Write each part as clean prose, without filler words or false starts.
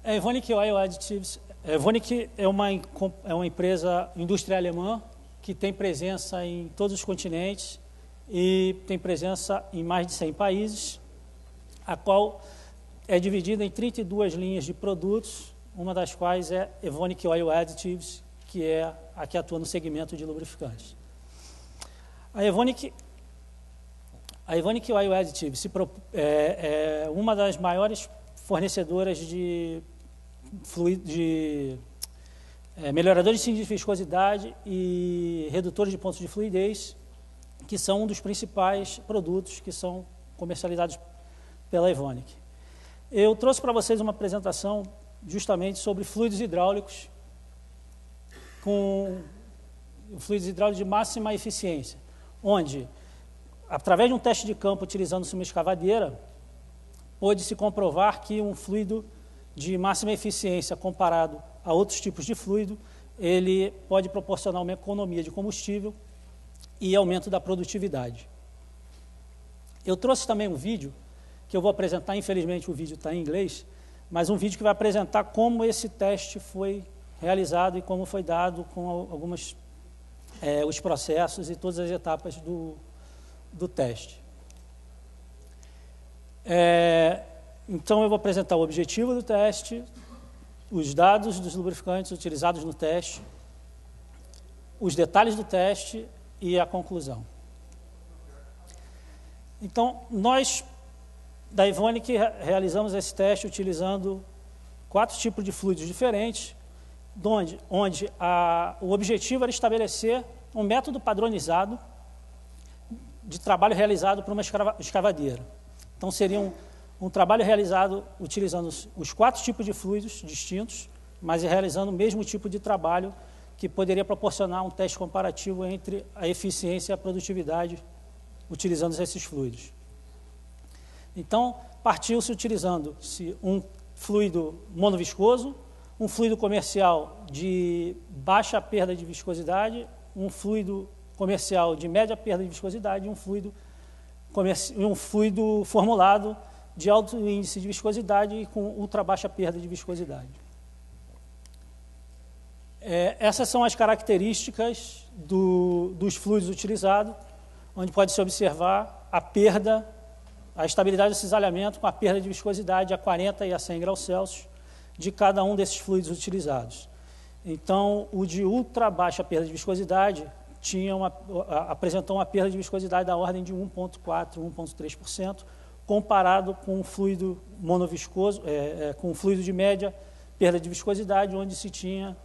A Evonik Oil Additives, a Evonik é uma empresa indústria alemã que tem presença em todos os continentes e tem presença em mais de 100 países, a qual é dividida em 32 linhas de produtos, uma das quais é Evonik Oil Additives, que é a que atua no segmento de lubrificantes. A Evonik Oil Additives é uma das maiores fornecedoras de melhoradores de viscosidade e redutores de pontos de fluidez, que são um dos principais produtos que são comercializados pela Evonik. Eu trouxe para vocês uma apresentação justamente sobre fluidos hidráulicos, com fluidos hidráulicos de máxima eficiência, onde, através de um teste de campo utilizando-se uma escavadeira, pôde-se comprovar que um fluido de máxima eficiência comparado a outros tipos de fluido, ele pode proporcionar uma economia de combustível e aumento da produtividade. Eu trouxe também um vídeo que eu vou apresentar, infelizmente o vídeo está em inglês, mas um vídeo que vai apresentar como esse teste foi realizado e como foi dado com algumas os processos e todas as etapas do teste. Então, eu vou apresentar o objetivo do teste, os dados dos lubrificantes utilizados no teste, os detalhes do teste e a conclusão. Então, nós, da Evonik, realizamos esse teste utilizando 4 tipos de fluidos diferentes, onde o objetivo era estabelecer um método padronizado de trabalho realizado por uma escavadeira. Então, seria um trabalho realizado utilizando os 4 tipos de fluidos distintos, mas realizando o mesmo tipo de trabalho que poderia proporcionar um teste comparativo entre a eficiência e a produtividade utilizando esses fluidos. Então, partiu-se utilizando-se um fluido monoviscoso, um fluido comercial de baixa perda de viscosidade, um fluido comercial de média perda de viscosidade e um fluido formulado de alto índice de viscosidade e com ultra baixa perda de viscosidade. Essas são as características dos fluidos utilizados, onde pode-se observar a estabilidade do cisalhamento com a perda de viscosidade a 40 e a 100 graus Celsius de cada um desses fluidos utilizados. Então, o de ultra baixa perda de viscosidade apresentou uma perda de viscosidade da ordem de 1,4%, 1,3%, comparado com um fluido monoviscoso, com um fluido de média perda de viscosidade, onde se tinha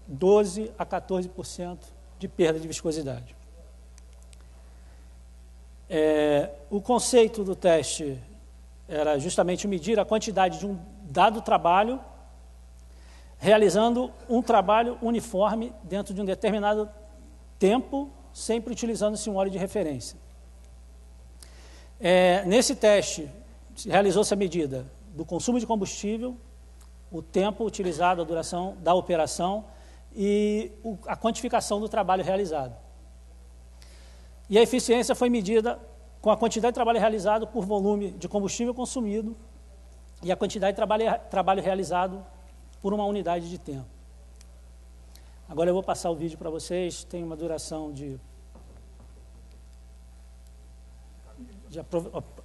12% a 14% de perda de viscosidade. O conceito do teste era justamente medir a quantidade de um dado trabalho, realizando um trabalho uniforme dentro de um determinado tempo, sempre utilizando-se um óleo de referência. Nesse teste, realizou-se a medida do consumo de combustível, o tempo utilizado, a duração da operação e a quantificação do trabalho realizado. E a eficiência foi medida com a quantidade de trabalho realizado por volume de combustível consumido e a quantidade de trabalho realizado por uma unidade de tempo. Agora eu vou passar o vídeo para vocês, tem uma duração de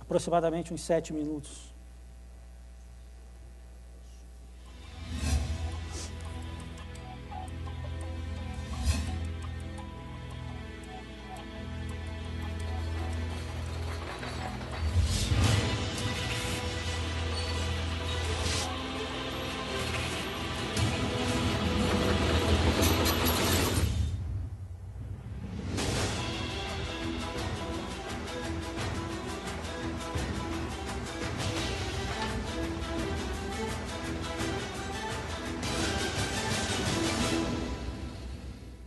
aproximadamente uns 7 minutos.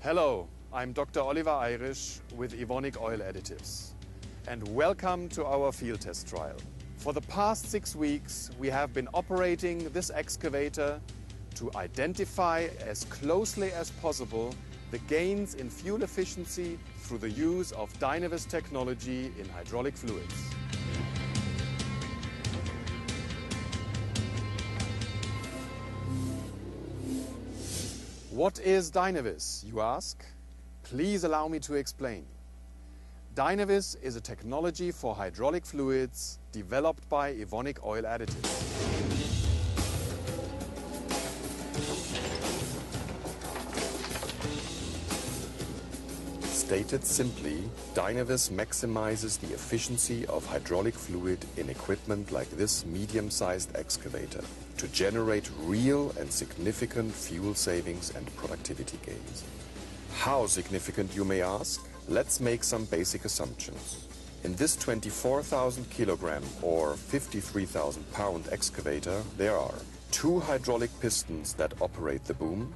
Hello, I'm Dr. Oliver Irish with Evonik Oil Additives. and welcome to our field test trial. For the past 6 weeks, we have been operating this excavator to identify as closely as possible the gains in fuel efficiency through the use of Dynavis technology in hydraulic fluids. What is Dynavis, you ask? Please allow me to explain. Dynavis is a technology for hydraulic fluids developed by Evonik Oil Additives. Stated simply, Dynavis maximizes the efficiency of hydraulic fluid in equipment like this medium-sized excavator to generate real and significant fuel savings and productivity gains. How significant, you may ask? Let's make some basic assumptions. In this 24,000 kilogram or 53,000 pound excavator, there are 2 hydraulic pistons that operate the boom,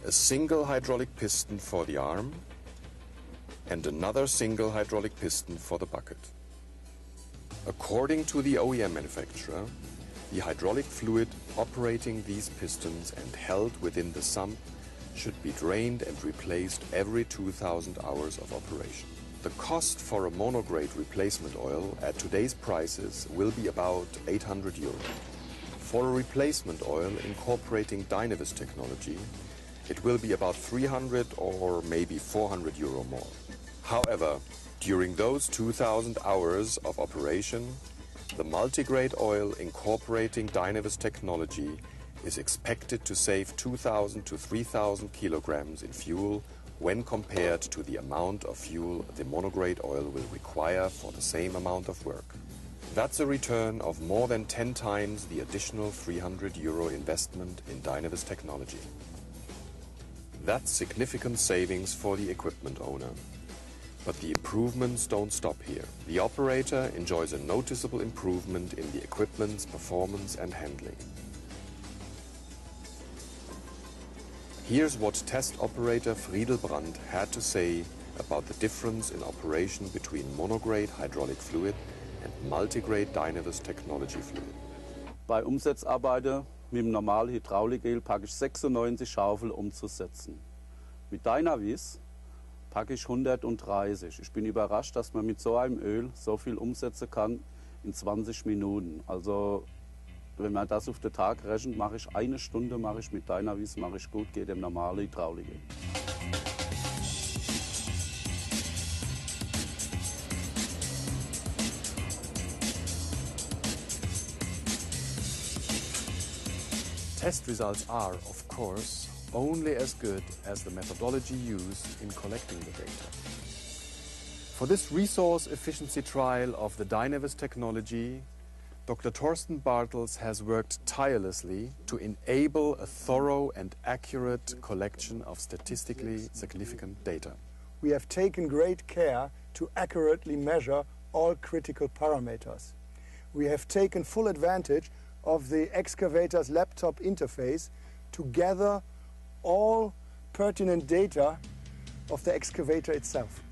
a single hydraulic piston for the arm, and another single hydraulic piston for the bucket. According to the OEM manufacturer, the hydraulic fluid operating these pistons and held within the sump should be drained and replaced every 2,000 hours of operation. The cost for a monograde replacement oil at today's prices will be about 800 euro. For a replacement oil incorporating Dynavis technology, it will be about 300 or maybe 400 euro more. However, during those 2,000 hours of operation, the multigrade oil incorporating Dynavis technology is expected to save 2,000 to 3,000 kilograms in fuel when compared to the amount of fuel the monograde oil will require for the same amount of work. That's a return of more than 10 times the additional 300 euro investment in Dynavis technology. That's significant savings for the equipment owner. But the improvements don't stop here. The operator enjoys a noticeable improvement in the equipment's performance and handling. Here's what test operator Friedel Brandt had to say about the difference in operation between monograde hydraulic fluid and multigrade Dynavis technology fluid. Bei Umsetzarbeiten mit dem normalen Hydraulikgel packe ich 96 Schaufel umzusetzen. Mit Dynavis packe ich 130. Ich bin überrascht, dass man mit so einem Öl so viel umsetzen kann in 20 Minuten. Also wenn man das auf den Tag rechnet, mache ich 1 Stunde mache ich mit Dynavis, mache ich gut, geht dem normalen Hydraulikgel. Test results are, of course, only as good as the methodology used in collecting the data. For this resource efficiency trial of the Dynavis technology, Dr. Thorsten Bartels has worked tirelessly to enable a thorough and accurate collection of statistically significant data. We have taken great care to accurately measure all critical parameters. We have taken full advantage of the excavator's laptop interface to gather all pertinent data of the excavator itself.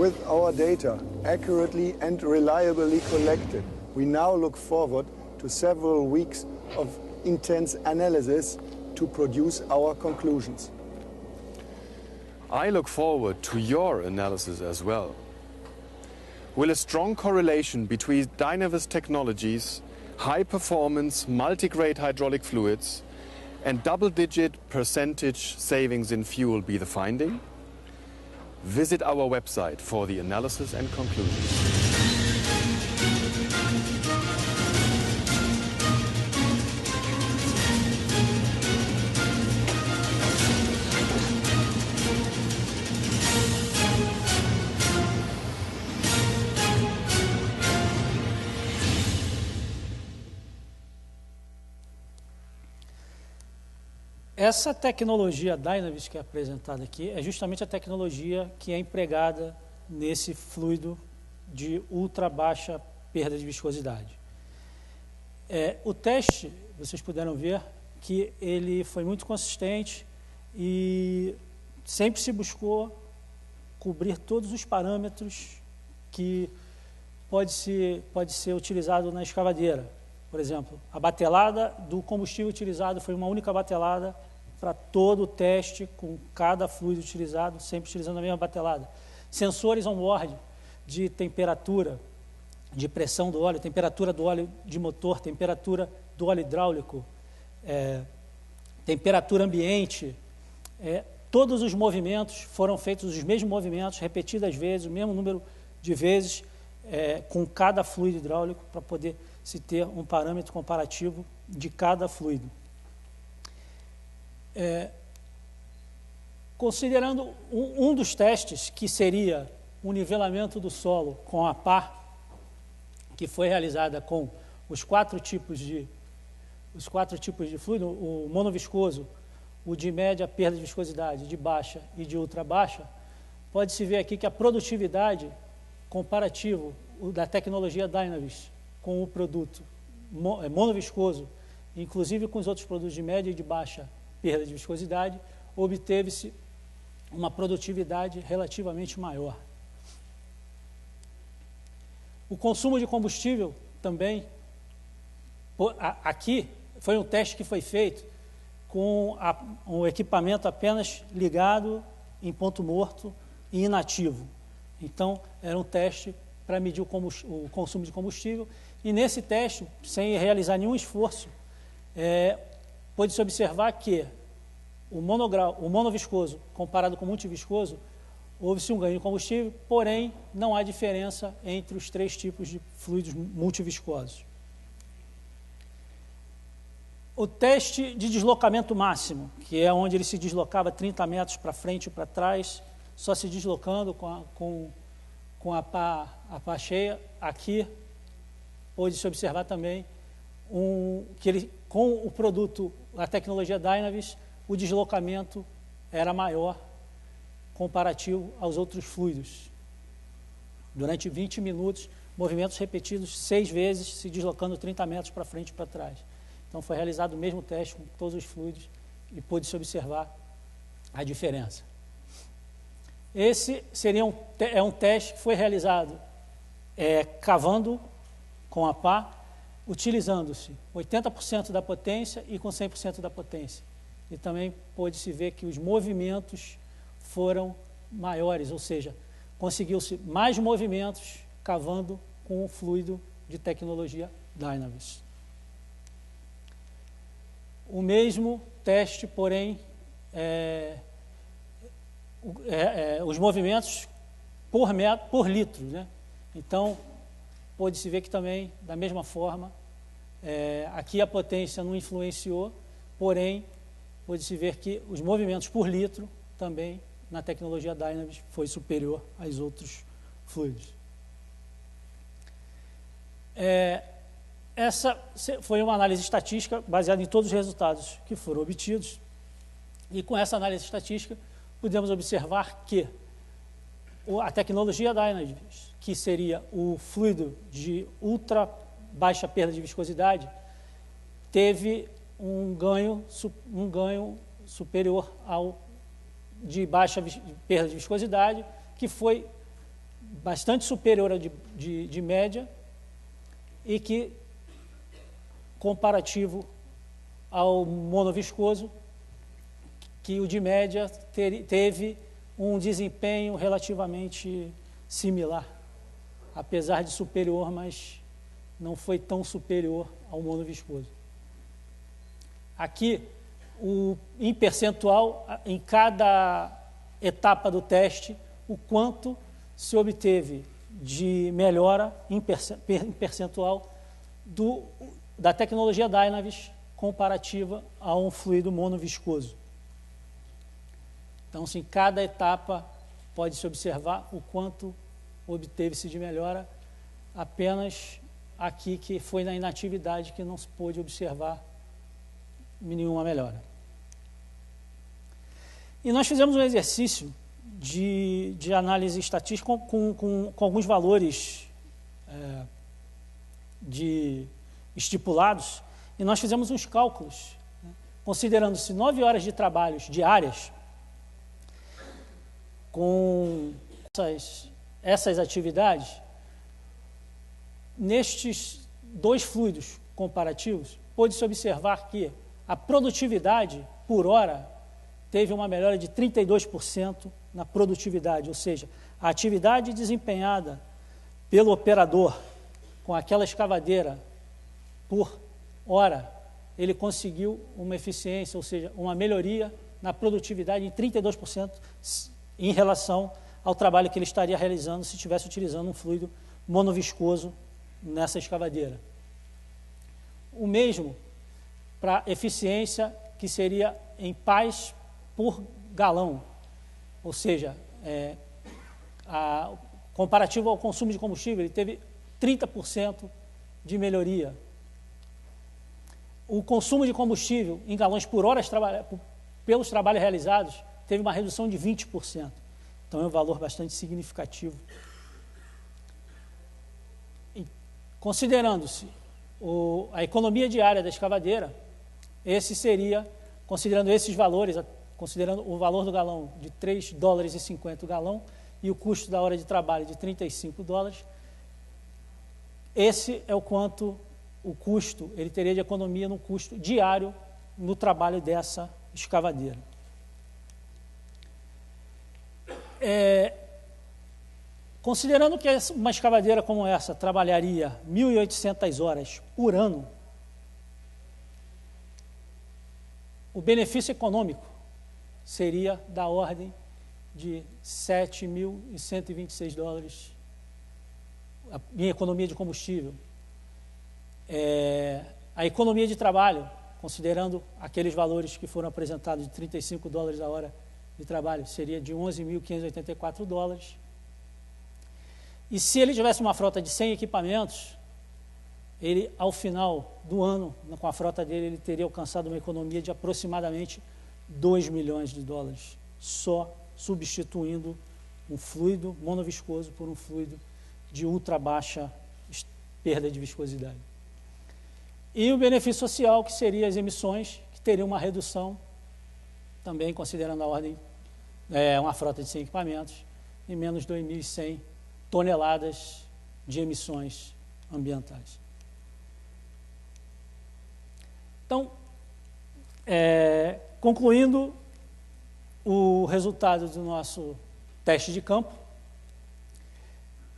With our data accurately and reliably collected, we now look forward to several weeks of intense analysis to produce our conclusions. I look forward to your analysis as well. Will a strong correlation between Dynavis technologies, high-performance multi-grade hydraulic fluids, and double-digit percentage savings in fuel be the finding? Visit our website for the analysis and conclusions. Essa tecnologia Dynavis que é apresentada aqui é justamente a tecnologia que é empregada nesse fluido de ultra baixa perda de viscosidade. O teste, vocês puderam ver que ele foi muito consistente e sempre se buscou cobrir todos os parâmetros que pode ser utilizado na escavadeira. Por exemplo, a batelada do combustível utilizado foi uma única batelada para todo o teste, com cada fluido utilizado, sempre utilizando a mesma batelada. Sensores on-board de temperatura, de pressão do óleo, temperatura do óleo de motor, temperatura do óleo hidráulico, temperatura ambiente. Todos os movimentos foram feitos, os mesmos movimentos, repetidas vezes, o mesmo número de vezes, com cada fluido hidráulico, para poder se ter um parâmetro comparativo de cada fluido. Considerando um dos testes, que seria o nivelamento do solo com a pá, que foi realizada com os quatro tipos de fluido, o monoviscoso, o de média perda de viscosidade, de baixa e de ultra baixa, pode-se ver aqui que a produtividade comparativo da tecnologia Dynavis com o produto monoviscoso, inclusive com os outros produtos de média e de baixa perda de viscosidade, obteve-se uma produtividade relativamente maior. O consumo de combustível também, aqui foi um teste que foi feito com um equipamento apenas ligado em ponto morto e inativo. Então, era um teste para medir o consumo de combustível, e nesse teste, sem realizar nenhum esforço, pôde-se observar que o monoviscoso comparado com o multiviscoso, houve-se um ganho de combustível, porém não há diferença entre os três tipos de fluidos multiviscosos. O teste de deslocamento máximo, que é onde ele se deslocava 30 metros para frente e para trás, só se deslocando com a pá cheia, aqui pôde-se observar também que ele, com o produto, a tecnologia Dynavis, o deslocamento era maior comparativo aos outros fluidos. Durante 20 minutos, movimentos repetidos 6 vezes, se deslocando 30 metros para frente e para trás. Então, foi realizado o mesmo teste com todos os fluidos e pôde-se observar a diferença. Esse seria um teste que foi realizado cavando com a pá, utilizando-se 80% da potência e com 100% da potência. E também pôde-se ver que os movimentos foram maiores, ou seja, conseguiu-se mais movimentos cavando com o fluido de tecnologia Dynavis. O mesmo teste, porém, os movimentos por litro, né? Então, pôde-se ver que também, da mesma forma, aqui a potência não influenciou, porém, pôde-se ver que os movimentos por litro também, na tecnologia Dynavis, foi superior aos outros fluidos. Essa foi uma análise estatística baseada em todos os resultados que foram obtidos, e com essa análise estatística podemos observar que a tecnologia Dynavis, que seria o fluido de ultra baixa perda de viscosidade, teve um ganho superior ao de baixa perda de viscosidade, que foi bastante superior à de média e que, comparativo ao monoviscoso, que o de média teve um desempenho relativamente similar, apesar de superior, mas não foi tão superior ao monoviscoso. Aqui, em percentual, em cada etapa do teste, o quanto se obteve de melhora em percentual da tecnologia Dynavis comparativa a um fluido monoviscoso. Então, em cada etapa pode-se observar o quanto obteve-se de melhora, apenas aqui que foi na inatividade que não se pôde observar nenhuma melhora. E nós fizemos um exercício de análise estatística com alguns valores estipulados, e nós fizemos uns cálculos, né, considerando-se 9 horas de trabalhos diárias com essas atividades. Nestes 2 fluidos comparativos, pôde-se observar que a produtividade por hora teve uma melhora de 32% na produtividade, ou seja, a atividade desempenhada pelo operador com aquela escavadeira por hora, ele conseguiu uma eficiência, ou seja, uma melhoria na produtividade em 32% em relação ao trabalho que ele estaria realizando se estivesse utilizando um fluido monoviscoso nessa escavadeira. O mesmo para eficiência, que seria em pás por galão, ou seja, comparativo ao consumo de combustível, ele teve 30% de melhoria. O consumo de combustível em galões por hora pelos trabalhos realizados teve uma redução de 20%. Então é um valor bastante significativo. E, considerando-se a economia diária da escavadeira, esse seria, considerando esses valores, considerando o valor do galão de $3,50 o galão e o custo da hora de trabalho de $35, esse é o quanto o custo, ele teria de economia no custo diário no trabalho dessa escavadeira. Considerando que uma escavadeira como essa trabalharia 1.800 horas por ano, o benefício econômico seria da ordem de $7.126 em economia de combustível. A economia de trabalho, considerando aqueles valores que foram apresentados de $35 a hora de trabalho, seria de $11.584. E se ele tivesse uma frota de 100 equipamentos, ele, ao final do ano, com a frota dele, ele teria alcançado uma economia de aproximadamente $2 milhões, só substituindo um fluido monoviscoso por um fluido de ultra baixa perda de viscosidade. E o benefício social, que seria as emissões, que teria uma redução, também considerando a ordem, uma frota de 100 equipamentos, e menos 2.100 toneladas de emissões ambientais. Então, concluindo o resultado do nosso teste de campo,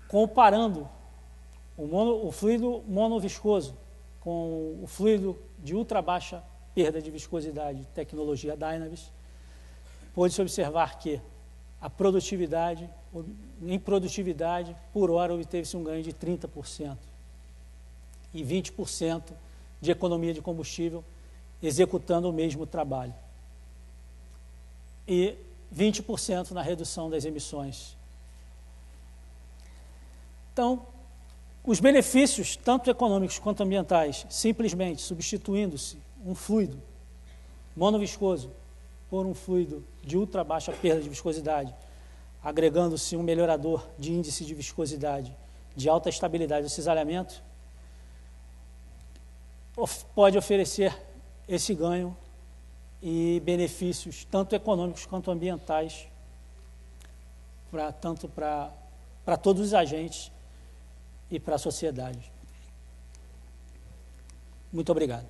comparando o fluido monoviscoso com o fluido de ultra baixa perda de viscosidade, tecnologia Dynavis, pôde-se observar que em produtividade, por hora, obteve-se um ganho de 30% e 20% de economia de combustível executando o mesmo trabalho. E 20% na redução das emissões. Então, os benefícios, tanto econômicos quanto ambientais, simplesmente substituindo-se um fluido monoviscoso por um fluido de ultra baixa perda de viscosidade, agregando-se um melhorador de índice de viscosidade de alta estabilidade do cisalhamento, pode oferecer esse ganho e benefícios tanto econômicos quanto ambientais, tanto para para todos os agentes e para a sociedade. Muito obrigado.